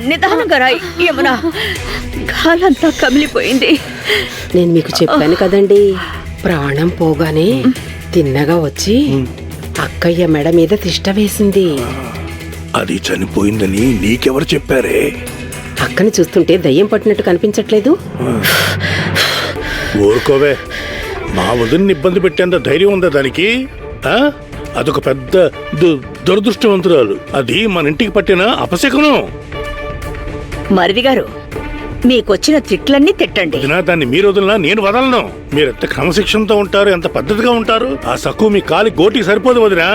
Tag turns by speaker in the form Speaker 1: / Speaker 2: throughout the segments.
Speaker 1: నిదానంగా రాయి యమునా, గాలంతా కమిలిపోయింది.
Speaker 2: నేను మీకు చెప్పాను కదండి, ప్రాణం పోగానే తిన్నగా వచ్చి అక్కయ్య మెడ మీద తిష్ట వేసింది.
Speaker 3: అది చనిపోయిందని నీకెవరు చెప్పారే?
Speaker 2: అక్కని చూస్తుంటే దయ్యం పట్టినట్టు కనిపించట్లేదు.
Speaker 3: ఊరుకోవే, మా వదిలిని ఇబ్బంది పెట్టేంత ధైర్యం ఉందా దానికి? అదొక పెద్ద దురదృష్టవంతురాలు. అది మన ఇంటికి పట్టిన అపశకునం.
Speaker 1: మరిది గారు, మీకొచ్చిన తిట్లన్నీ తిట్టండి.
Speaker 3: దాన్ని మీరు వదిలినా నేను వదలను. మీరెంత క్రమశిక్షణతో ఉంటారు, ఎంత పద్ధతిగా ఉంటారు. ఆ సక్కు మీ కాలి గోటికి సరిపోదు వదినా.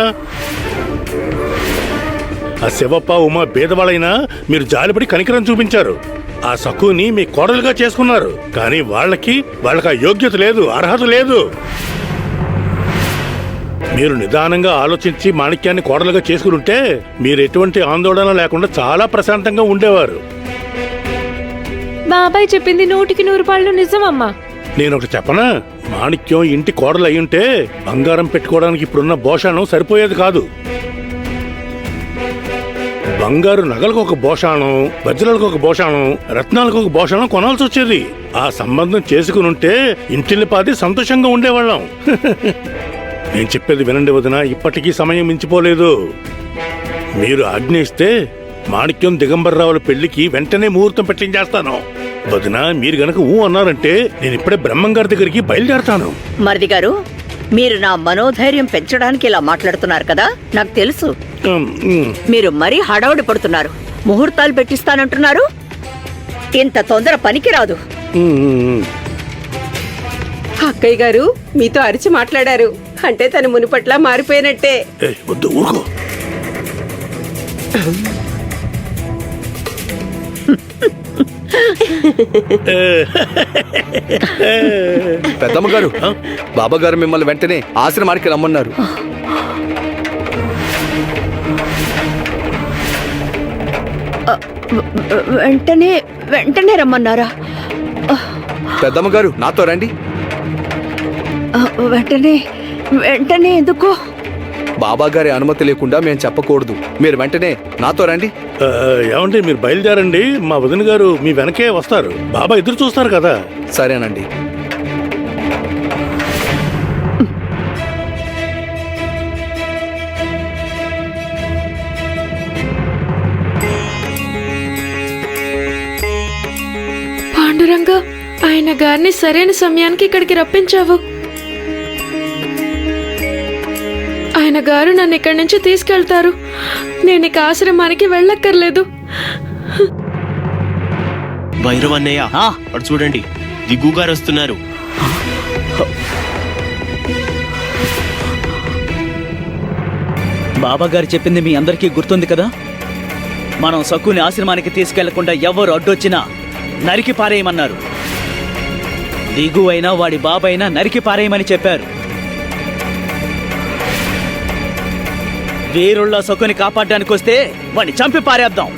Speaker 3: ఆ శివప్ప ఉమా భేదవాళ్ళైనా మీరు జాలిపడి కనికరం చూపించారు. ఆ సక్కుని మీ కోడలుగా చేసుకున్నారు. కానీ వాళ్ళకి ఆ యోగ్యత లేదు, అర్హత లేదు. మీరు నిదానంగా ఆలోచించి మాణిక్యాన్ని కోడలుగా చేసుకుంటే మీరు ఎటువంటి ఆందోళన లేకుండా చాలా ప్రశాంతంగా ఉండేవారు.
Speaker 4: బాబాయ్ చెప్పింది 100% నిజమమ్మా.
Speaker 3: నేనొకటి చెప్పనా? మాణిక్యం ఇంటి కోడలు అయ్యుంటే బంగారం పెట్టుకోవడానికి ఇప్పుడున్న భోషాణం సరిపోయేది కాదు. బంగారు నగలకు ఒక భోషాణం, వజ్రాలకు ఒక భోషాణం, రత్నాలకు ఒక భోషాణం కొనాల్సి వచ్చేది. ఆ సంబంధం చేసుకునుంటే ఇంటిల్లిపాది సంతోషంగా ఉండేవాళ్ళం. నేను చెప్పేది వినండి వదిన, ఇప్పటికీ సమయం మించిపోలేదు. మీరు ఆజ్ఞయిస్తే మాణిక్యం దిగంబర్రావుల పెళ్లికి వెంటనే ముహూర్తం పెట్టించేస్తాను. వదిన, మీరు గనక అన్నారంటే నేను ఇప్పుడే బ్రహ్మంగారి దగ్గరికి బయలుదేరతాను.
Speaker 1: మరిది గారు, మీరు నా మనోధైర్యం పెంచడానికి ఇలా మాట్లాడుతున్నారు కదా, నాకు తెలుసు. మీరు మరీ హడావుడి పడుతున్నారు. ముహూర్తాలు పెట్టిస్తానంటున్నారు. ఇంత తొందర పనికిరాదు.
Speaker 2: అక్కయ్య గారు మీతో అరిచి మాట్లాడారు అంటే తను మునుపట్లా మారిపోయినట్టే.
Speaker 3: వద్దు, ఊరుకో.
Speaker 5: పెద్దమ్మ గారు, బాబా గారు మిమ్మల్ని వెంటనే ఆశ్రమానికి రమ్మన్నారు.
Speaker 1: వెంటనే రమ్మన్నారా?
Speaker 5: పెద్దమ్మ గారు నాతో రండి.
Speaker 1: వెంటనే ఎందుకు?
Speaker 5: బాబా గారి అనుమతి లేకుండా మేము చెప్పకూడదు. మీరు వెంటనే నాతో రండి.
Speaker 3: ఏమండి, మీరు బయలుదేరండి. మా వదిన గారు మీ వెనకే వస్తారు. బాబా ఎదురు చూస్తారు కదా.
Speaker 5: సరేనండి.
Speaker 4: పాండురంగా, ఆయన గారిని సరైన సమయానికి ఇక్కడికి రప్పించావు. ఆయన గారు నన్ను ఇక్కడి నుంచి తీసుకెళ్తారు. నేను ఇక ఆశ్రమానికి వెళ్ళక్కర్లేదు.
Speaker 6: భైరవ్ అన్నయ్య, అటు చూడండి, దిగు గారు వస్తున్నారు.
Speaker 7: బాబా గారు చెప్పింది మీ అందరికీ గుర్తుంది కదా. మనం సక్కుని ఆశ్రమానికి తీసుకెళ్లకుండా ఎవరు అడ్డొచ్చినా నరికి పారేయమన్నారు. దిగు అయినా వాడి బాబైనా నరికి పారేయమని చెప్పారు. వీరుళ్ళ సక్కుని కాపాడడానికి వస్తే వాడిని చంపి పారేద్దాం.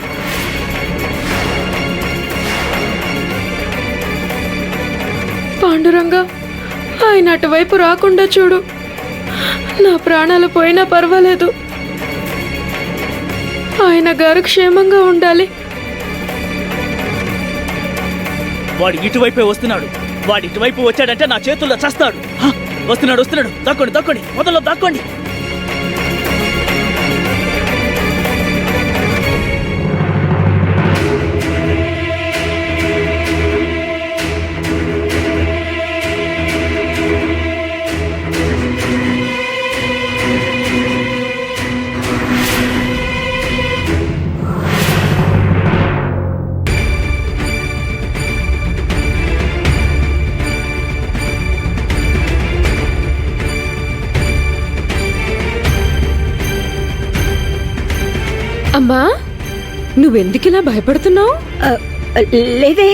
Speaker 4: పాండురంగా, ఆయన అటువైపు రాకుండా చూడు. నా ప్రాణాలు పోయినా పర్వాలేదు. ఆయన గారు క్షేమంగా ఉండాలి.
Speaker 7: వాడు ఇటువైపే వస్తున్నాడు. వాడు ఇటువైపు వచ్చాడంటే నా చేతుల్లో చస్తాడు. వస్తున్నాడు. దక్కోండి మొదల్లో దక్కోండి.
Speaker 4: అమ్మా, నువ్వెందుకిలా భయపడుతున్నావు?
Speaker 1: లేదే,